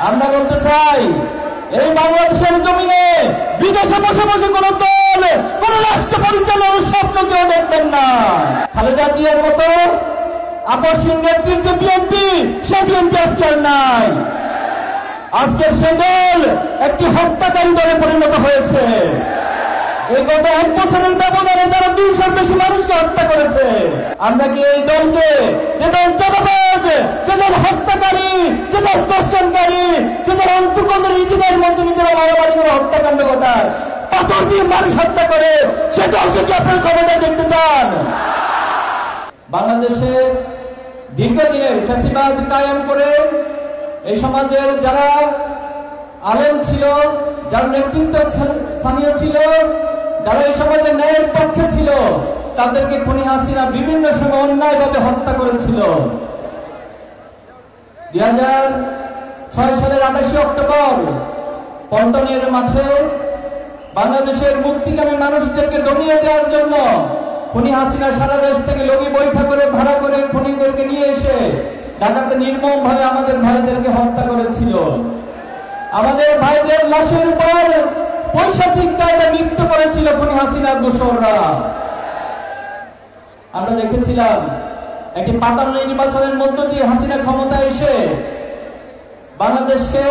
আমরা বলতে চাই, এই বাংলাদেশের জমিনে বিদেশে বসে বসে কোন দল, কোন রাষ্ট্র পরিচালনার স্বপ্ন কেউ দেখবেন না। খালেদা জিয়ার মতো আপসহীন নেত্রীর যে বিএনপি, সে বিএনপি আজকে আর নাই। আজকের সে দল একটি হত্যাকারী দলে পরিণত হয়েছে। এই গত 1 বছরের ব্যবধানে তারা 200-র বেশি মানুষকে হত্যা করেছে। আমরা কি এই দলকে, যে দল চাঁদাবাজ, যে দল হত্যাকারী, যে দল দর্শনকারী, যে দল অন্তঃকলদের নিজেদের মধ্যে নিজেরা মারামারি করে হত্যাকাণ্ড ঘটায়, পাথর দিয়ে মানুষ হত্যা করে, সে দলকে কি আপনার ক্ষমতায় দেখতে চান? বাংলাদেশে দীর্ঘদিনের ফ্যাসিবাদ কায়েম করে এই সমাজের যারা আলেম ছিল, যার নেতৃত্ব স্থানীয় ছিল, যারা এই সমাজের ন্যায়ের পক্ষে ছিল, তাদেরকে খুনি হাসিনা বিভিন্ন সময় অন্যায়ভাবে হত্যা করেছিল। 2006 সালের 28 অক্টোবর পল্টনের মাঠে বাংলাদেশের মুক্তিকামী মানুষদেরকে দমিয়ে দেওয়ার জন্য খুনি হাসিনা সারা দেশ থেকে লগি বৈঠা করে ভাড়া করে খুনিদেরকে নিয়ে এসে ঢাকাতে নির্মমভাবে আমাদের ভাইদেরকে হত্যা করেছিল। আমাদের ভাইদের লাশের উপর পৈশাচিক কায়দায় নৃত্য করেছিল খুনি হাসিনার দোসররা। আমরা দেখেছিলাম একটি পাতানো নির্বাচনের মধ্য দিয়ে হাসিনা ক্ষমতায় এসে বাংলাদেশকে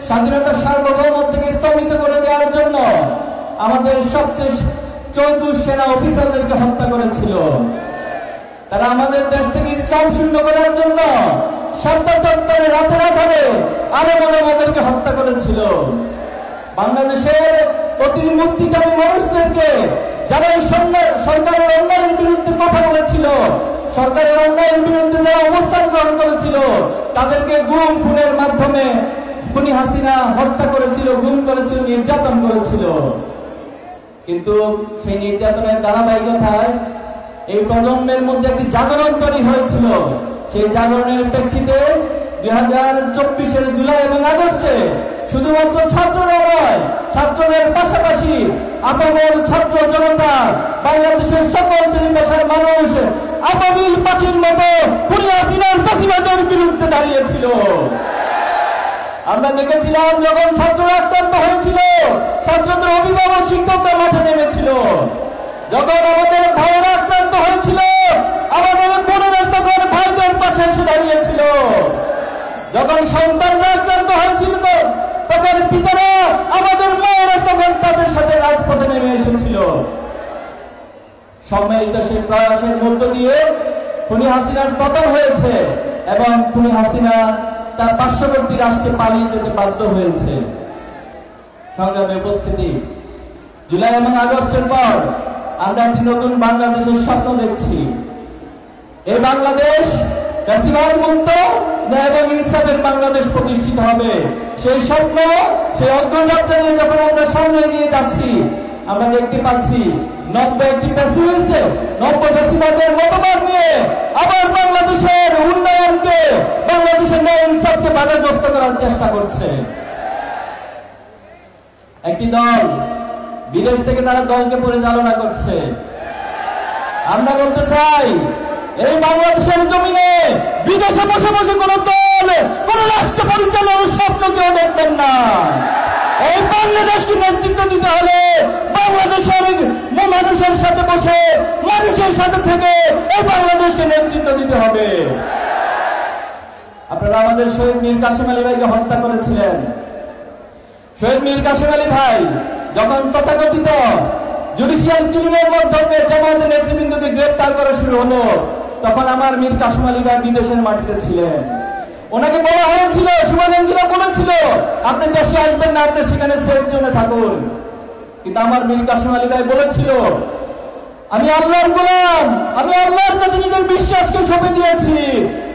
স্বাধীনতার সার্বভৌমত্ব থেকে স্তম্ভিত করে দেওয়ার জন্য আমাদের সবচেয়ে চৌকুশ সেনা অফিসারদেরকে হত্যা করেছিল। তারা আমাদের দেশ থেকে ইসলাম শূন্য করার জন্য শাপলা চত্বরে রাতে রাতে আলেমদেরকে হত্যা করেছিল। বাংলাদেশের প্রতি মুক্তিকামী মানুষদেরকে যারা এই সরকারের অন্যায়ের বিরুদ্ধে কথা বলেছিল, সরকারের অন্যায়ের বিরুদ্ধে যারা অবস্থান গ্রহণ করেছিল, তাদেরকে গুম খুনের মাধ্যমে খুনি হাসিনা হত্যা করেছিল, গুম করেছিল, নির্যাতন করেছিল। কিন্তু সেই নির্যাতনের ধারাবাহিকতায় এই প্রজন্মের মধ্যে একটি জাগরণ তৈরি হয়েছিল। সেই জাগরণের প্রেক্ষিতে 2024-এর জুলাই এবং আগস্টে শুধুমাত্র ছাত্ররা নয়, ছাত্রদের পাশাপাশি আপামর ছাত্র জনতা, বাংলাদেশের সকল শ্রেণী পেশার মানুষ আপাবিল পাখির মতো খুনি হাসিনার ফ্যাসিবাদের বিরুদ্ধে দাঁড়িয়েছিল। আমরা দেখেছিলাম যখন ছাত্ররা আক্রান্ত হয়েছিল, ছাত্রদের অভিভাবক শিক্ষকরা মাঠে নেমেছিল। যখন আমাদের ভাইয়েরা আক্রান্ত হয়েছিল, আমাদের বোনেরা তখন ভাইদের পাশে এসে দাঁড়িয়েছিল। যখন সন্তানরা আক্রান্ত হয়েছিল, তখন পিতারা, আমাদের মায়েরা তখন তাদের সাথে রাজপথে নেমে এসেছিল। সম্মিলিত সেই প্রয়াসের মধ্য দিয়ে খুনি হাসিনার পতন হয়েছে এবং খুনি হাসিনা তার পার্শ্ববর্তী রাষ্ট্রে পালিয়ে যেতে বাধ্য হয়েছে। সংগ্রামে উপস্থিতি, জুলাই এবং আগস্টের পর আমরা একটি নতুন বাংলাদেশের স্বপ্ন দেখছি। এই বাংলাদেশ ফ্যাসিবাদ মুক্ত, ন্যায় এবং ইনসাফের বাংলাদেশ প্রতিষ্ঠিত হবে। সেই স্বপ্ন, সেই অগ্রযাত্রা নিয়ে যখন আমরা সামনে এগিয়ে যাচ্ছি, আমরা দেখতে পাচ্ছি 90 ফ্যাসিবাদের মতবাদ নিয়ে আবার বাংলাদেশের উন্নয়নকে, বাংলাদেশের ন্যায় ইনসাফকে বাধাগ্রস্ত করার চেষ্টা করছে একটি দল। বিদেশ থেকে তারা দলকে পরিচালনা করছে। আমরা বলতে চাই, এই বাংলাদেশের জমিনে বিদেশে বসে বসে কোন দল, কোন রাষ্ট্র পরিচালনার স্বপ্ন কেউ দেখবেন না। এই বাংলাদেশকে নেতৃত্ব দিতে হলে বাংলাদেশের মানুষের সাথে বসে, মানুষের সাথে থেকে এই বাংলাদেশকে নেতৃত্ব দিতে হবে। আপনারা আমাদের শহীদ মীর কাসেম আলী ভাইকে হত্যা করেছিলেন। শহীদ মীর কাসেম আলী ভাই যখন তথাকথিত জুডিশিয়াল কিলিং এর মাধ্যমে জামায়াতের নেতৃবৃন্দকে গ্রেফতার করা শুরু হলো, তখন আমার মীর কাসেম আলী ভাই বিদেশের মাটিতে ছিলেন। ওনাকে বলা হয়েছিল, শুভানন্দীরা বলেছিল, আপনি দেশে আসবেন না, আপনি সেখানে সেফ জোনে থাকুন। কিন্তু আমার মীর কাসেম আলী ভাই বলেছিল, আমি আল্লাহর গোলাম, আমি আল্লাহর কাছে নিজের বিশ্বাসকে সঁপে দিয়েছি।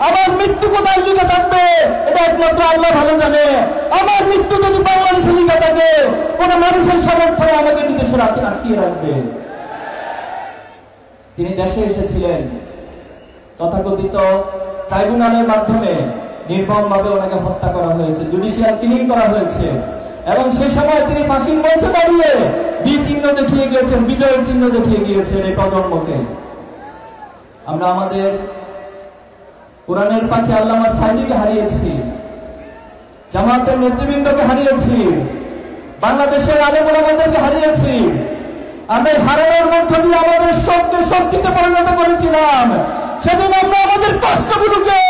আমার মৃত্যু কোথায় লিখে থাকবে এটা একমাত্র আল্লাহ ভালো জানে। আমার মৃত্যু যদি বাংলাদেশে লিখে থাকে, কোন মানুষের সমর্থনে আমাকে বিদেশে আটকিয়ে রাখবে। তিনি দেশে এসেছিলেন, তথাকথিত ট্রাইব্যুনালের মাধ্যমে নির্মমভাবে ওনাকে হত্যা করা হয়েছে, জুডিশিয়াল কিলিং করা হয়েছে। এবং সেই সময় তিনি ফাঁসির মঞ্চে দাঁড়িয়ে চিহ্ন দেখিয়ে গিয়েছেন, বিজয়ের চিহ্ন দেখিয়ে গিয়েছেন এই প্রজন্মকে। আমরা আমাদের কোরআনের পাখি আল্লামা সাঈদীকে হারিয়েছি, জামাতের নেতৃবৃন্দকে হারিয়েছি, বাংলাদেশের আলেম ওলামাদেরকে হারিয়েছি। আমরা হারানোর মধ্য দিয়ে আমাদের শক্তি শক্তিতে পরিণত করেছিলাম। সেদিন আমরা আমাদের কষ্টগুলোকে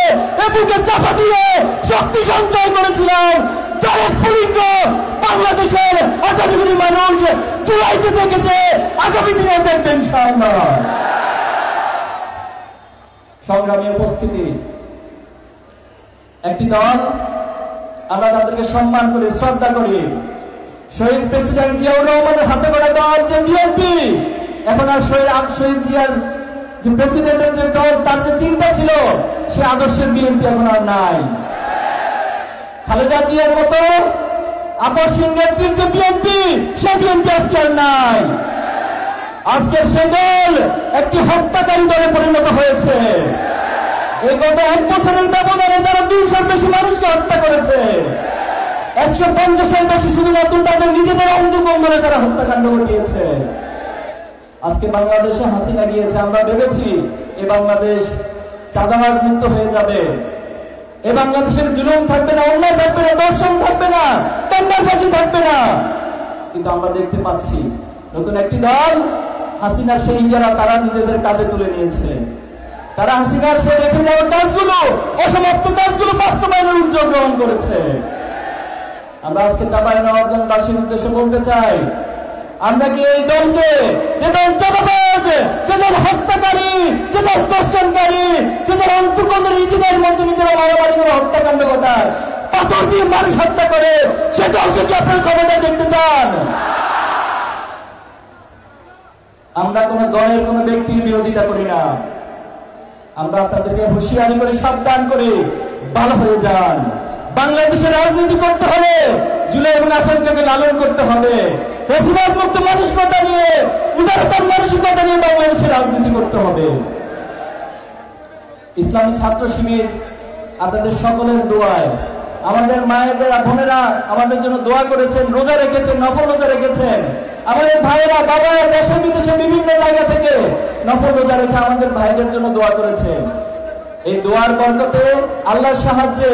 বুকে চাপা দিয়ে শক্তি সঞ্চয় করেছিলাম। যার স্ফুলিঙ্গ বাংলাদেশের 18 কোটি মানুষ জুলাইতে দেখেছে, আগামী দিনে দেখবেন ইনশাআল্লাহ। সংগ্রামী উপস্থিতি, একটি দল, আমরা তাদেরকে সম্মান করি, শ্রদ্ধা করি। শহীদ প্রেসিডেন্ট জিয়াউর রহমানের হাতে গড়া দল যে বিএনপি, এখন আর শহীদ জিয়ার যে প্রেসিডেন্টের যে দল, তার যে চিন্তা ছিল, সে আদর্শের বিএনপি এখন আর নাই। খালেদা জিয়ার মতো আপসহীন নেতৃত্ব বিএনপি, সে বিএনপি আজকে আর নাই। আজকের সে দল একটি হত্যাকারী দলে পরিণত হয়েছে। এই গত 1 বছরের ব্যবধানে তারা 200-র বেশি মানুষকে হত্যা করেছে। 150-এর বেশি শুধুমাত্র তাদের নিজেদের অন্তর্কম্বলে তারা হত্যাকাণ্ড ঘটিয়েছে। আজকে বাংলাদেশে হাসিনা গিয়েছে, আমরা ভেবেছি এই বাংলাদেশ চাঁদাবাজ মুক্ত হয়ে যাবে, এই বাংলাদেশের জুলুম থাকবে না, অন্যায় থাকবে না, দর্শন থাকবে না, টেন্ডারবাজি থাকবে না। কিন্তু আমরা দেখতে পাচ্ছি নতুন একটি দল হাসিনার সেই যারা তারা নিজেদের কাঁধে তুলে নিয়েছে। তারা হাসিনার সেই রেখে যাওয়া কাজগুলো, অসমাপ্ত কাজগুলো বাস্তবায়নের উদ্যোগ গ্রহণ করেছে। আমরা আজকে চাঁপাইনবাবগঞ্জবাসীর উদ্দেশ্যে বলতে চাই, আমরা কি এই দলকে, যে দল চাঁদাবাজ, যে দল হত্যাকারী, যে দল দর্শনকারী, যে দল অন্তর্কন্দের নিজেদের মধ্যে নিজেরা মারামারি করে হত্যাকাণ্ড ঘটায়, পাথর দিয়ে মানুষ হত্যা করে, সে দলকে কি আপনার ক্ষমতায় দেখতে চান? আমরা কোন দলের কোন ব্যক্তির বিরোধিতা করি না। আমরা আপনাদেরকে হুঁশিয়ারি করে সাবধান করি, ভালো হয়ে যান। বাংলাদেশের রাজনীতি করতে হলে জুলাই এবং আকাঙ্ক্ষাকে লালন করতে হবে। ফ্যাসিবাদ মুক্ত মানসিকতা নিয়ে, উদারতার মানসিকতা নিয়ে বাংলাদেশের রাজনীতি করতে হবে। ইসলামী ছাত্র শিবির আপনাদের সকলের দোয়ায়, আমাদের মায়েরা বোনেরা আমাদের জন্য দোয়া করেছেন, রোজা রেখেছেন, নফল রোজা রেখেছেন। আমাদের ভাইয়েরা বাবারা দেশে বিদেশে বিভিন্ন জায়গা থেকে নফল রোজা রেখে আমাদের ভাইদের জন্য দোয়া করেছেন। এই দোয়ার বরকতে, আল্লাহর সাহায্যে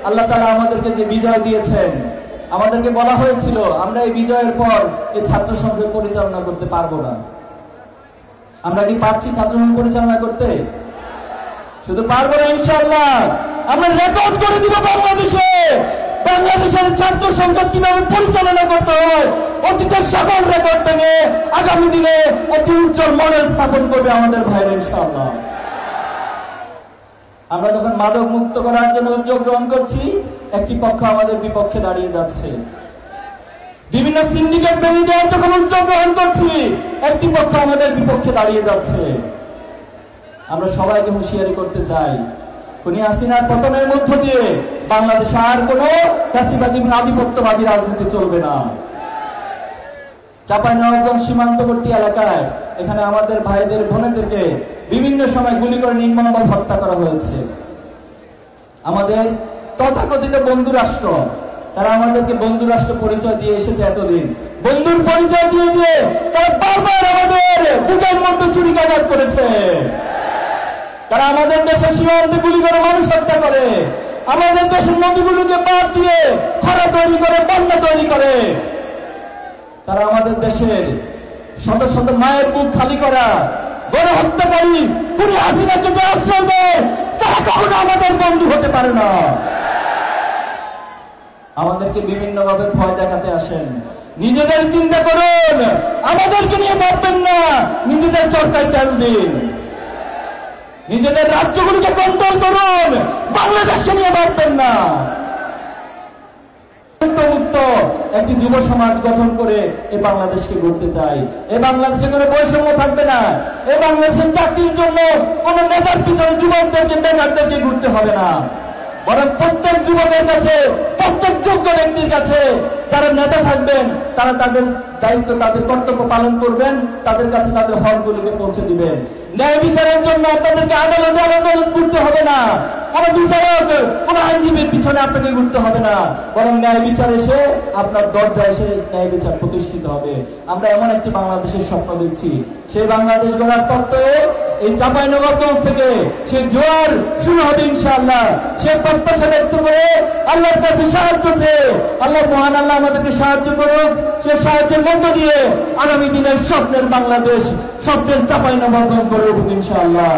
আল্লাহ তাআলা আমাদেরকে যে বিজয় দিয়েছেন, আমাদেরকে বলা হয়েছিল আমরা এই বিজয়ের পর এই ছাত্র সংসদ পরিচালনা করতে পারবো না। আমরা কি পারছি ছাত্র সংসদ পরিচালনা করতে? শুধু পারবো না, ইনশাআল্লাহ আমরা রেকর্ড করে দিব বাংলাদেশে। বাংলাদেশের ছাত্র সংসদ কিভাবে পরিচালনা করতে হয়, অতীতের সকল রেকর্ড ভেঙে আগামী দিনে একটি উজ্জ্বল মডেল স্থাপন করবে আমাদের ভাইরা ইনশাআল্লাহ। আমরা যখন মাদক মুক্ত করার জন্য উদ্যোগ গ্রহণ করছি, একটি পক্ষ আমাদের বিপক্ষে দাঁড়িয়ে যাচ্ছে। বিভিন্ন সিন্ডিকেট ভেঙে দেওয়ার যখন উদ্যোগ গ্রহণ করছি, একটি পক্ষ আমাদের বিপক্ষে দাঁড়িয়ে যাচ্ছে। আমরা সবাইকে হুঁশিয়ারি করতে চাই, খুনি হাসিনার পতনের মধ্য দিয়ে বাংলাদেশে আর কোন ফ্যাসিবাদী আধিপত্যবাদী রাজনীতি চলবে না। চাঁপাইনবাবগঞ্জ সীমান্তবর্তী এলাকায় এখানে আমাদের ভাইদের বোনেদেরকে বিভিন্ন সময় গুলি করে নির্মমভাবে হত্যা করা হয়েছে। আমাদের তথাকথিত বন্ধু রাষ্ট্র, তারা আমাদেরকে বন্ধু রাষ্ট্র পরিচয় দিয়ে এসেছে এতদিন। বন্ধুর পরিচয় দিয়ে দিয়ে তারা বারবার আমাদের বুকের মধ্যে চুরিকাঘাত করেছে। তারা আমাদের দেশের সীমান্তে গুলি করে মানুষ হত্যা করে, আমাদের দেশের নদীগুলোকে বাদ দিয়ে খরা তৈরি করে, বন্যা তৈরি করে। তারা আমাদের দেশের শত শত মায়ের বুক খালি করা গণহত্যাকারী খুনি হাসিনাকে যে আশ্রয় দেয়, তারা কখনো আমাদের বন্ধু হতে পারে না। আমাদেরকে বিভিন্ন ভাবে ভয় দেখাতে আসেন। নিজেদের চিন্তা করুন, আমাদেরকে নিয়ে ভাববেন না। নিজেদের চরকায় তেল দিন, নিজেদের রাজ্যগুলিকে কন্ট্রোল করুন, বাংলাদেশকে নিয়ে ভাববেন না। মুক্ত একটি যুব সমাজ গঠন করে এই বাংলাদেশকে গড়তে চাই। এই বাংলাদেশে কোনো বৈষম্য থাকবে না। এই বাংলাদেশের চাকরির জন্য কোন নেতার পিছনে যুবকদেরকে, বেকারদেরকে ঘুরতে হবে না। বরং প্রত্যেক যুবকের কাছে, প্রত্যেক যোগ্য ব্যক্তির কাছে যারা নেতা থাকবেন, তারা তাদের দায়িত্ব, তাদের কর্তব্য পালন করবেন, তাদের কাছে তাদের হকগুলোকে পৌঁছে দিবেন। ন্যায় বিচারের জন্য আপনাদেরকে আদালতে আদালত ঘুরতে হবে না। কোন বিচারক, কোন আইনজীবীর পিছনে আপনাকে ঘুরতে হবে না। বরং ন্যায় বিচার এসে আপনার দরজায় এসে ন্যায় বিচার প্রতিষ্ঠিত হবে। আমরা এমন একটি বাংলাদেশের স্বপ্ন দেখছি। সেই বাংলাদেশ গড়ার তত্ত্বে এই চাঁপাইনবাবগঞ্জ থেকে সে জোয়ার শুরু হবে ইনশাআল্লাহ। সে প্রত্যাশা ব্যক্ত করে আল্লাহর কাছে সাহায্য চেয়ে আল্লাহ মহান আল্লাহ আমাদেরকে সাহায্য করুক। সে সাহায্যের মধ্য দিয়ে আগামী দিনের স্বপ্নের বাংলাদেশ, স্বপ্নের চাঁপাইনবাবগঞ্জ গড়ে উঠুক ইনশাআল্লাহ।